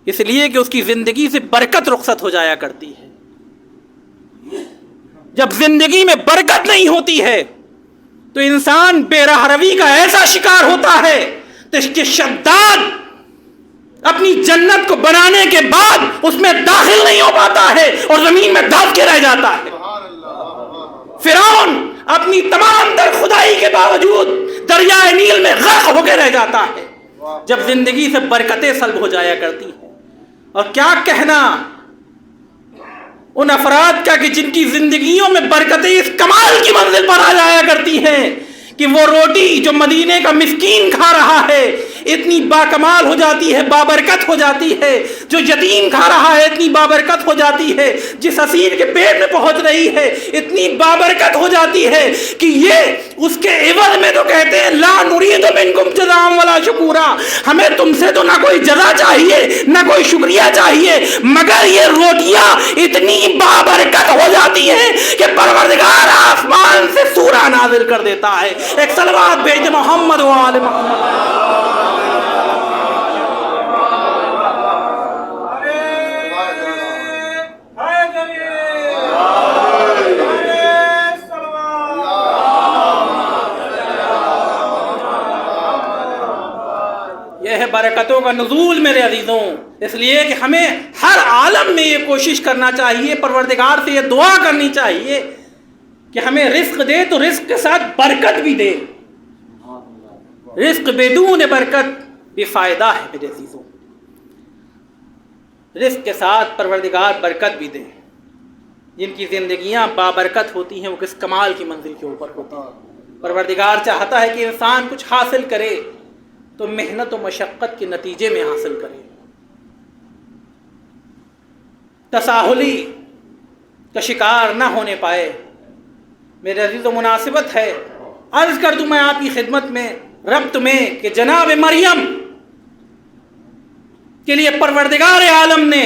اس لیے کہ اس کی زندگی سے برکت رخصت ہو جایا کرتی ہے. جب زندگی میں برکت نہیں ہوتی ہے تو انسان بے راہ روی کا ایسا شکار ہوتا ہے کہ شداد اپنی جنت کو بنانے کے بعد اس میں داخل نہیں ہو پاتا ہے اور زمین میں دب کے رہ جاتا ہے. فرعون اپنی تمام در خدائی کے باوجود دریائے نیل میں غرق ہو کے رہ جاتا ہے جب زندگی سے برکتیں سلب ہو جایا کرتی ہیں. اور کیا کہنا ان افراد کا کہ جن کی زندگیوں میں برکتیں اس کمال کی منزل پر آ جایا کرتی ہیں کہ وہ روٹی جو مدینے کا مسکین کھا رہا ہے اتنی باکمال ہو جاتی ہے, بابرکت ہو جاتی ہے, جو یتیم کھا رہا ہے اتنی بابرکت ہو جاتی ہے, جس اسیر کے پیٹ میں پہنچ رہی ہے اتنی بابرکت ہو جاتی ہے کہ یہ اس کے عوض میں تو کہتے ہیں لا نرید منکم جزاء ولا شکورا, ہمیں تم سے تو نہ کوئی جزا چاہیے نہ کوئی شکریہ چاہیے, مگر یہ روٹیاں اتنی بابرکت ہو جاتی ہیں کہ پروردگار آسمان سے سورہ نازل کر دیتا ہے. ایک صلوات بھیج محمد و آل محمد. یہ ہے برکتوں کا نزول میرے عزیزوں. اس لیے کہ ہمیں ہر عالم میں یہ کوشش کرنا چاہیے, پروردگار سے یہ دعا کرنی چاہیے کہ ہمیں رزق دے تو رزق کے ساتھ برکت بھی دے. رزق بدون برکت بے فائدہ ہے میرے عزیزوں. رزق کے ساتھ پروردگار برکت بھی دے. جن کی زندگیاں بابرکت ہوتی ہیں وہ کس کمال کی منزل کے اوپر ہوتی ہیں. پروردگار چاہتا ہے کہ انسان کچھ حاصل کرے تو محنت و مشقت کے نتیجے میں حاصل کرے. تساہلی کا شکار نہ ہونے پائے. میرے عزیز و مناسبت ہے عرض کر دوں میں آپ کی خدمت میں ربط میں کہ جناب مریم کے لیے پروردگار عالم نے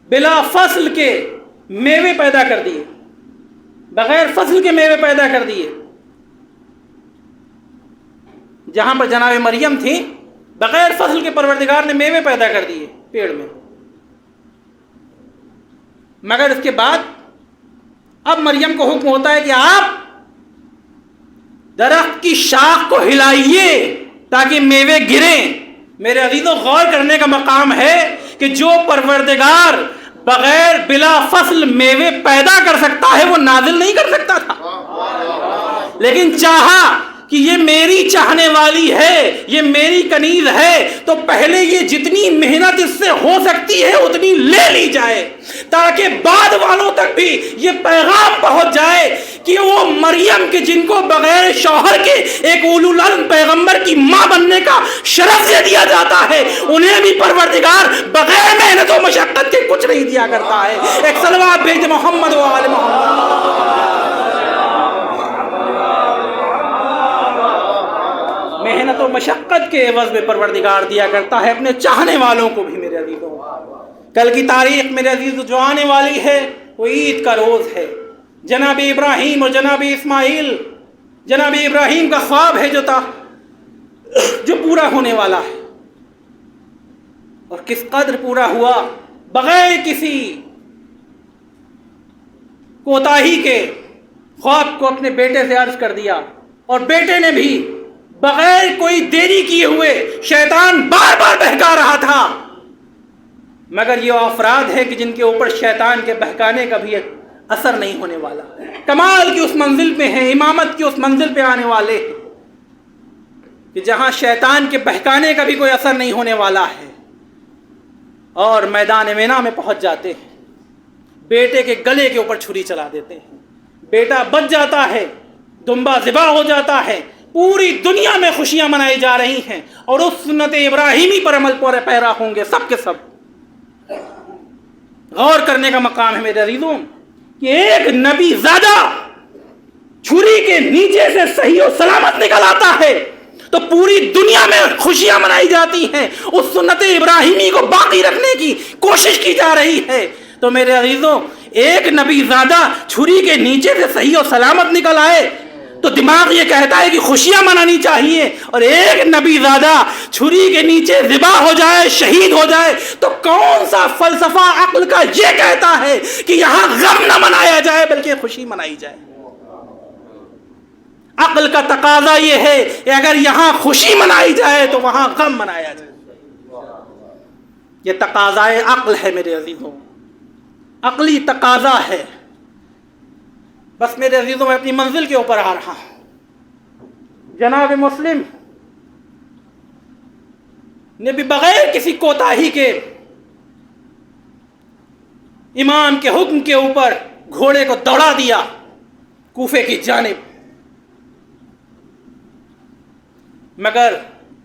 بلا فصل کے میوے پیدا کر دیے, بغیر فصل کے میوے پیدا کر دیے. جہاں پر جناب مریم تھی بغیر فصل کے پروردگار نے میوے پیدا کر دیے پیڑ میں. مگر اس کے بعد اب مریم کو حکم ہوتا ہے کہ آپ درخت کی شاخ کو ہلائیے تاکہ میوے گریں. میرے عزیزوں غور کرنے کا مقام ہے کہ جو پروردگار بغیر بلا فصل میوے پیدا کر سکتا ہے وہ نازل نہیں کر سکتا تھا, لیکن چاہا کہ یہ میری چاہنے والی ہے, یہ میری کنیز ہے, تو پہلے یہ جتنی محنت اس سے ہو سکتی ہے اتنی لے لی جائے تاکہ بعد والوں تک بھی یہ پیغام پہنچ جائے کہ وہ مریم کے جن کو بغیر شوہر کے ایک اولو العزم پیغمبر کی ماں بننے کا شرف دے دیا جاتا ہے, انہیں بھی پروردگار بغیر محنت و مشقت کے کچھ نہیں دیا کرتا ہے. ایک صلوات بھیج محمد و آل محمد. محنت و مشقت کے عوض میں پروردگار دیا کرتا ہے اپنے چاہنے والوں کو بھی. میرے عزیزوں کل کی تاریخ میرے عزیز جو آنے والی ہے وہ عید کا روز ہے. جناب ابراہیم اور جناب اسماعیل, جناب ابراہیم کا خواب ہے جو پورا ہونے والا ہے, اور کس قدر پورا ہوا. بغیر کسی کوتاہی کے خواب کو اپنے بیٹے سے عرض کر دیا, اور بیٹے نے بھی بغیر کوئی دیری کیے ہوئے, شیطان بار بار بہکا رہا تھا, مگر یہ افراد ہے کہ جن کے اوپر شیطان کے بہکانے کا بھی اثر نہیں ہونے والا. کمال کی اس منزل پہ ہیں, امامت کی اس منزل پہ آنے والے ہیں کہ جہاں شیطان کے بہکانے کا بھی کوئی اثر نہیں ہونے والا ہے, اور میدان مینا میں پہنچ جاتے ہیں. بیٹے کے گلے کے اوپر چھری چلا دیتے ہیں, بیٹا بچ جاتا ہے, دمبا ذبح ہو جاتا ہے. پوری دنیا میں خوشیاں منائی جا رہی ہیں اور اس سنت ابراہیمی پر عمل پورے پیرا ہوں گے سب کے سب. غور کرنے کا مقام ہے میرے عزیزوں کہ ایک نبی زادہ چھری کے نیچے سے صحیح و سلامت نکل آتا ہے تو پوری دنیا میں خوشیاں منائی جاتی ہیں، اس سنت ابراہیمی کو باقی رکھنے کی کوشش کی جا رہی ہے۔ تو میرے عزیزوں، ایک نبی زادہ چھری کے نیچے سے صحیح و سلامت نکل آئے تو دماغ یہ کہتا ہے کہ خوشیاں منانی چاہیے، اور ایک نبی زادہ چھری کے نیچے ذبح ہو جائے، شہید ہو جائے، تو کون سا فلسفہ عقل کا یہ کہتا ہے کہ یہاں غم نہ منایا جائے بلکہ خوشی منائی جائے؟ عقل کا تقاضا یہ ہے کہ اگر یہاں خوشی منائی جائے تو وہاں غم منایا جائے۔ یہ تقاضائے عقل ہے میرے عزیزوں، عقلی تقاضا ہے۔ بس میرے عزیزوں، میں اپنی منزل کے اوپر آ رہا ہوں۔ جناب مسلم نے بھی بغیر کسی کوتاہی کے امام کے حکم کے اوپر گھوڑے کو دوڑا دیا کوفے کی جانب، مگر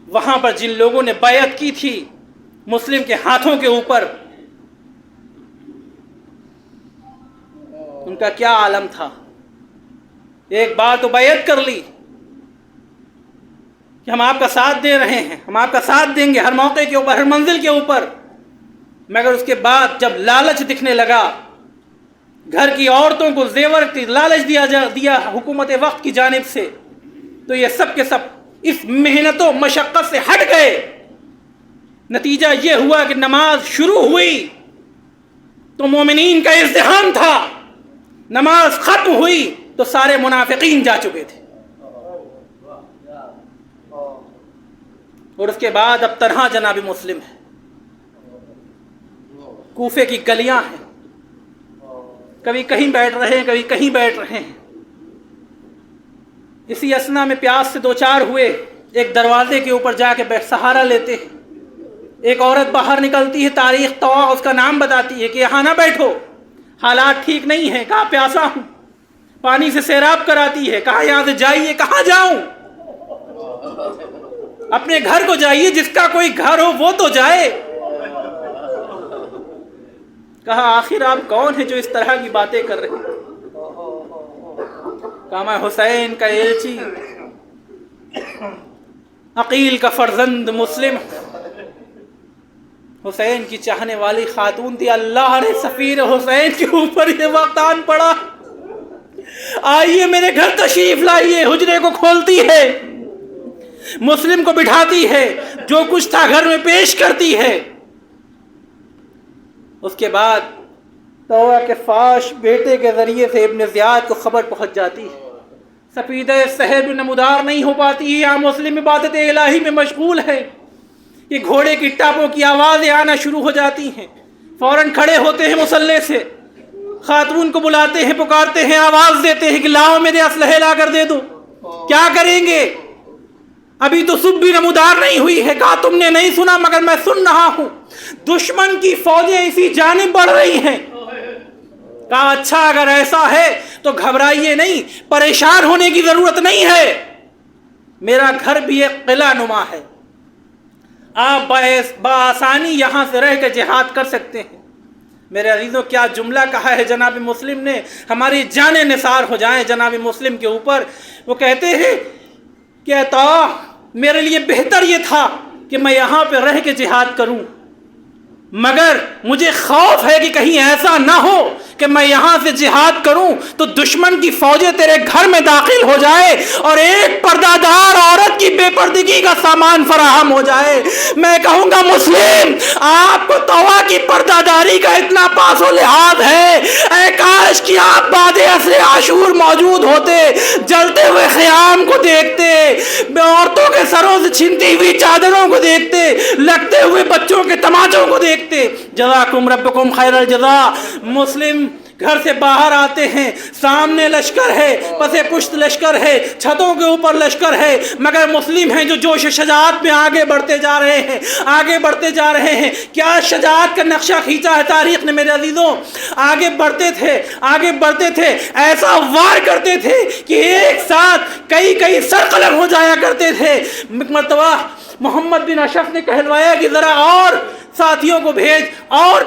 وہاں پر جن لوگوں نے بیعت کی تھی مسلم کے ہاتھوں کے اوپر، ان کا کیا عالم تھا؟ ایک بار تو بیعت کر لی کہ ہم آپ کا ساتھ دے رہے ہیں، ہم آپ کا ساتھ دیں گے ہر موقع کے اوپر، ہر منزل کے اوپر، مگر اس کے بعد جب لالچ دکھنے لگا، گھر کی عورتوں کو زیور کی لالچ دیا حکومت وقت کی جانب سے، تو یہ سب کے سب اس محنت و مشقت سے ہٹ گئے۔ نتیجہ یہ ہوا کہ نماز شروع ہوئی تو مومنین کا ازدحام تھا، نماز ختم ہوئی تو سارے منافقین جا چکے تھے، اور اس کے بعد اب تنہا جناب مسلم ہے۔ کوفے کی گلیاں ہیں، کبھی کہیں بیٹھ رہے ہیں، کبھی کہیں بیٹھ رہے ہیں۔ اسی اثنا میں پیاس سے دوچار ہوئے، ایک دروازے کے اوپر جا کے سہارا لیتے ہیں۔ ایک عورت باہر نکلتی ہے، تاریخ طوا اس کا نام بتاتی ہے کہ یہاں نہ بیٹھو، حالات ٹھیک نہیں ہیں۔ کہا پیاسا ہوں، پانی سے سیراب کراتی ہے۔ کہا یہاں سے جائیے۔ کہاں جاؤں؟ اپنے گھر کو جائیے، جس کا کوئی گھر ہو وہ تو جائے۔ کہا آخر آپ کون ہیں جو اس طرح کی باتیں کر رہے ہیں؟ کہا میں حسین کا ایلچی، عقیل کا فرزند مسلم، حسین کی چاہنے والی خاتون تھی۔ اللہ نے سفیر حسین کے اوپر یہ وقت آن پڑا، آئیے میرے گھر تشریف لائیے۔ حجرے کو کھولتی ہے، مسلم کو بٹھاتی ہے، جو کچھ تھا گھر میں پیش کرتی ہے۔ اس کے بعد توبہ کے فاش بیٹے کے ذریعے سے ابن زیاد کو خبر پہنچ جاتی ہے۔ سفیدہ صہر بھی نمودار نہیں ہو پاتی، یا مسلم عبادت الہی میں مشغول ہے۔ یہ گھوڑے کی ٹاپوں کی آوازیں آنا شروع ہو جاتی ہیں، فوراً کھڑے ہوتے ہیں مسلح سے، خاتون کو بلاتے ہیں، پکارتے ہیں، آواز دیتے ہیں کہ لاؤ میرے اسلحے لا کر دے دو۔ کیا کریں گے؟ ابھی تو صبح بھی نمودار نہیں ہوئی ہے۔ کہا تم نے نہیں سنا مگر میں سن رہا ہوں، دشمن کی فوجیں اسی جانب بڑھ رہی ہیں۔ کہا اچھا اگر ایسا ہے تو گھبرائیے نہیں، پریشان ہونے کی ضرورت نہیں ہے، میرا گھر بھی ایک قلعہ نما ہے، آپ بآسانی یہاں سے رہ کے جہاد کر سکتے ہیں۔ میرے عزیزوں کیا جملہ کہا ہے جناب مسلم نے، ہماری جانیں نثار ہو جائیں جناب مسلم کے اوپر۔ وہ کہتے ہیں کہ عطا میرے لیے بہتر یہ تھا کہ میں یہاں پہ رہ کے جہاد کروں، مگر مجھے خوف ہے کہ کہیں ایسا نہ ہو کہ میں یہاں سے جہاد کروں تو دشمن کی فوجیں تیرے گھر میں داخل ہو جائے اور ایک پردہ دار عورت کی بے پردگی کا سامان فراہم ہو جائے۔ میں کہوں گا مسلم، آپ کو توبہ کی پردہ داری کا اتنا پاس و لحاظ ہے، اے کاش کہ آپ بعد عصر عاشور موجود ہوتے، جلتے ہوئے خیام کو دیکھتے، عورتوں کے سروں سے چھنتی ہوئی چادروں کو دیکھتے، لگتے ہوئے بچوں کے تماچوں کو دیکھتے۔ جزاکم ربکم خیر الجزا۔ مسلم گھر سے باہر آتے ہیں، سامنے لشکر ہے، پس پشت لشکر ہے، چھتوں کے اوپر لشکر ہے، مگر مسلم ہیں جو جوش شجاعت میں آگے بڑھتے جا رہے ہیں، آگے بڑھتے جا رہے ہیں۔ کیا شجاعت کا نقشہ کھینچا ہے تاریخ نے میرے عزیزوں۔ آگے بڑھتے تھے، آگے بڑھتے تھے، ایسا وار کرتے تھے کہ ایک ساتھ کئی سر قلم ہو جایا کرتے تھے۔ مرتبہ محمد بن اشرف نے کہلوایا کہ ذرا اور ساتھیوں کو بھیج، اور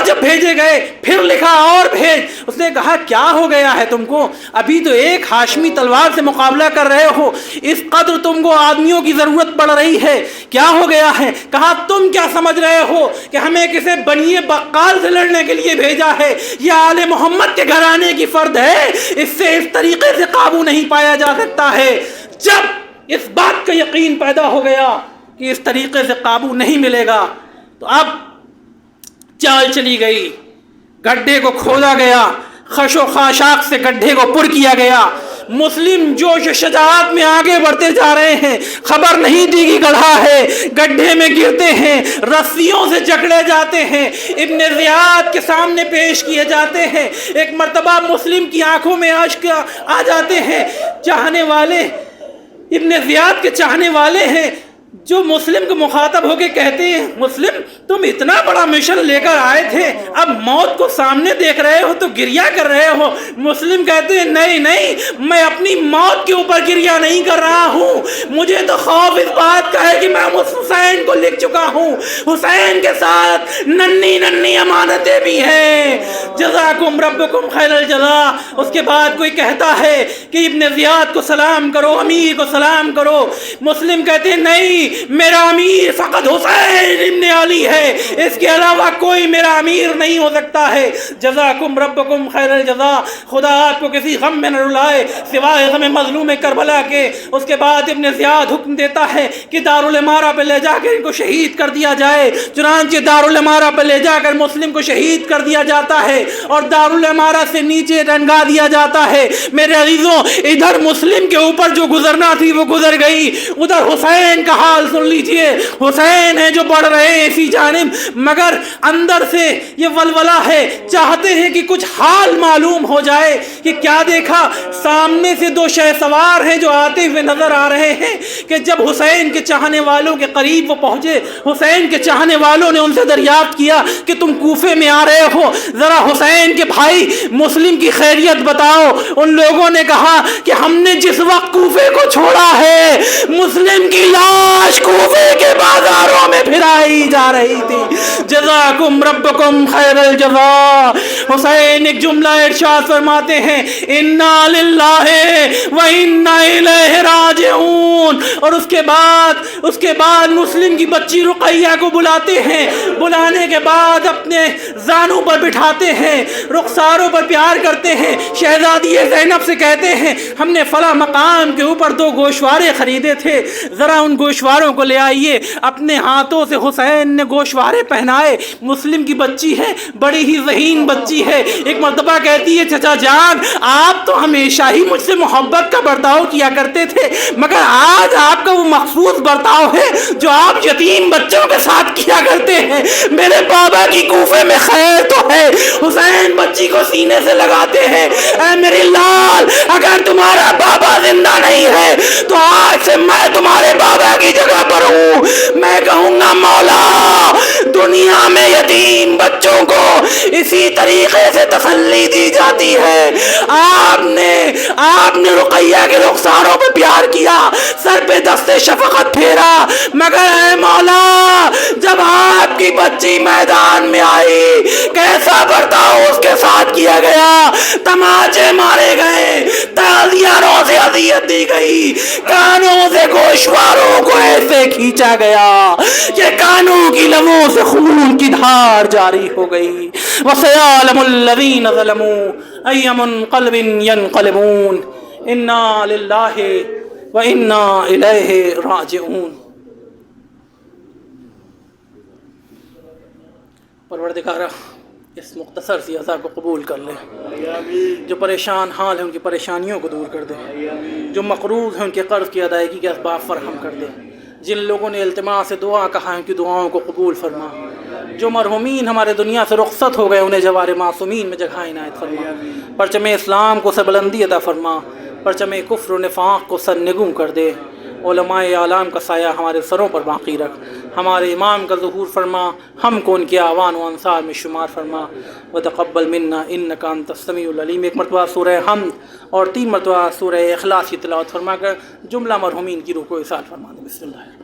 جب بھیجے گئے پھر لکھا اور بھیج۔ اس نے کہا کیا ہو گیا ہے تم کو؟ ابھی تو ایک ہاشمی تلوار سے مقابلہ کر رہے ہو، اس قدر تم کو آدمیوں کی ضرورت پڑ رہی ہے، کیا ہو گیا ہے؟ کہا تم کیا سمجھ رہے ہو کہ ہمیں کسی بنی بقال سے لڑنے کے لیے بھیجا ہے؟ یہ آل محمد کے گھرانے کی فرد ہے، اس سے اس طریقے سے قابو نہیں پایا جا سکتا ہے۔ جب اس بات کا یقین پیدا ہو گیا کہ اس طریقے سے قابو نہیں ملے گا تو اب چال چلی گئی، گڈھے کو کھودا گیا، خش و خاشاک سے گڈھے کو پر کیا گیا۔ مسلم جوش و شجاعت میں آگے بڑھتے جا رہے ہیں، خبر نہیں دی کہ گڑھا ہے، گڈھے میں گرتے ہیں، رسیوں سے جکڑے جاتے ہیں، ابن زیاد کے سامنے پیش کیے جاتے ہیں۔ ایک مرتبہ مسلم کی آنکھوں میں اشک آ جاتے ہیں، چاہنے والے ابن زیاد کے چاہنے والے ہیں جو مسلم کو مخاطب ہو کے کہتے ہیں مسلم تم اتنا بڑا مشن لے کر آئے تھے، اب موت کو سامنے دیکھ رہے ہو تو گریہ کر رہے ہو۔ مسلم کہتے ہیں نہیں میں اپنی موت کے اوپر گریہ نہیں کر رہا ہوں، مجھے تو خوف اس بات کا ہے کہ میں اس حسین کو لکھ چکا ہوں، حسین کے ساتھ ننھی امانتیں بھی ہیں، جزاکم ربکم خیر الجزا۔ اس کے بعد کوئی کہتا ہے کہ ابن زیاد کو سلام کرو، امیر کو سلام کرو۔ مسلم کہتے ہیں نہیں، میرا امیر فقط حسین ابن علی ہے، اس کے علاوہ کوئی میرا امیر نہیں ہو سکتا ہے۔ جزاکم ربکم خیر الجزا، خدا آپ کو کسی غم میں نہ رلائے سوائے غم مظلوم کربلا کے۔ اس کے بعد ابن زیاد حکم دیتا ہے کہ دارالامارہ پہ لے جا کر ان کو شہید کر دیا جائے۔ چنانچہ دارالامارہ پہ لے جا کر مسلم کو شہید کر دیا جاتا ہے اور دارالامارہ سے نیچے رنگا دیا جاتا ہے۔ میرے عزیزوں، ادھر مسلم کے اوپر جو گزرنا تھی وہ گزر گئی، ادھر حسین کا حال سن لیجئے۔ حسین ہے جو بڑھ رہے ہیں اسی جانب، مگر اندر سے یہ ولولہ ہے، چاہتے ہیں کہ کچھ حال معلوم ہو جائے کہ کیا دیکھا۔ سامنے سے دو شہ سوار ہیں جو آتے ہوئے نظر آ رہے ہیں کہ جب حسین کے چاہنے والوں کے قریب وہ پہنچے، حسین کے چاہنے والوں نے ان سے دریافت کیا کہ تم کوفے میں آ رہے ہو، ذرا حسین کے بھائی مسلم کی خیریت بتاؤ۔ ان لوگوں نے کہا کہ ہم نے جس وقت کوفے کو چھوڑا ہے مسلم کی لاش کوفے کے بازاروں میں پھرائی جا رہی تھی۔ جزاکم ربکم خیر الجزا۔ حسین ایک جملہ ارشاد فرماتے ہیں انا للہ و انا الیہ راجعون، اور اس کے بعد مسلم کی بچی رقیہ کو بلاتے ہیں، بلانے کے بعد اپنے زانوں پر بٹھاتے ہیں، رخساروں پر پیار کرتے ہیں۔ شہزادی زینب سے کہتے ہیں ہم نے فلاں مقام کے اوپر 2 گوشوارے خریدے تھے، ذرا ان گوشواروں کو لے آئیے۔ اپنے ہاتھوں سے حسین نے گوشوارے پہنائے۔ مسلم کی بچی ہے، بڑی ہی ذہین بچی ہے، ایک مرتبہ کہتی ہے چچا جان آپ تو ہمیشہ ہی مجھ سے محبت کا برتاؤ کیا کرتے تھے، مگر آج آپ کا وہ مخصوص برتاؤ ہے جو آپ یتیم بچوں کے ساتھ کیا کرتے ہیں۔ میرے بابا کی کوفے میں خیر تو ہے۔ حسین بچی کو سینے سے لگاتے ہیں، اے میری لال اگر تمہارا بابا زندہ نہیں ہے تو آج سے میں تمہارے بابا کی جگہ پر ہوں۔ میں کہوں گا مولا دنیا میں یتیم بچوں کو اسی طریقے سے تسلی دی جاتی ہے۔ آپ نے رقیہ کے رخساروں پہ پیار کیا، سر پہ دست شفقت پھیرا، مگر اے مولا جب آپ کی بچی میدان میں آئی کیسا برتاؤ اس کے ساتھ کیا گیا؟ تماچے مارے گئے، تازیانوں سے اذیت دی گئی، کانوں سے گوشواروں کو ایسے کھینچا گیا کہ کانوں کی لبوں سے خون کی دھار جاری ہو گئی۔ وَسَيَعْلَمُ الَّذِينَ ظَلَمُوا أَيَّ مُنقَلِبٍ يَنقَلِبُونَ إِنَّا لِلَّهِ وَإِنَّا إِلَيْهِ رَاجِعُونَ۔ پروردگارہ اس مختصر سی عزا کو قبول کر لے، جو پریشان حال ہیں ان کی پریشانیوں کو دور کر دے، جو مقروض ہیں ان کے قرض کی ادائیگی کے اسباب فراہم کر دے، جن لوگوں نے التماس سے دعا کہا ہے ان کی دعاؤں کو قبول فرما، جو مرحومین ہمارے دنیا سے رخصت ہو گئے انہیں جوار معصومین میں جگہ عنایت فرما، پرچم اسلام کو سربلندی عطا فرما، پرچم کفر و نفاق کو سرنگوں کر دے، علماء اعلام کا سایہ ہمارے سروں پر باقی رکھ، ہمارے امام کا ظہور فرما، ہم کو ان کے اعوان و انصار میں شمار فرما، وتقبل منا انک انت السمیع العلیم۔ ایک مرتبہ سورہ حمد اور 3 مرتبہ سورہ اخلاص کی تلاوت فرما کر جملہ مرحومین کی روح کو ایصال فرما دیں۔ بسم اللہ۔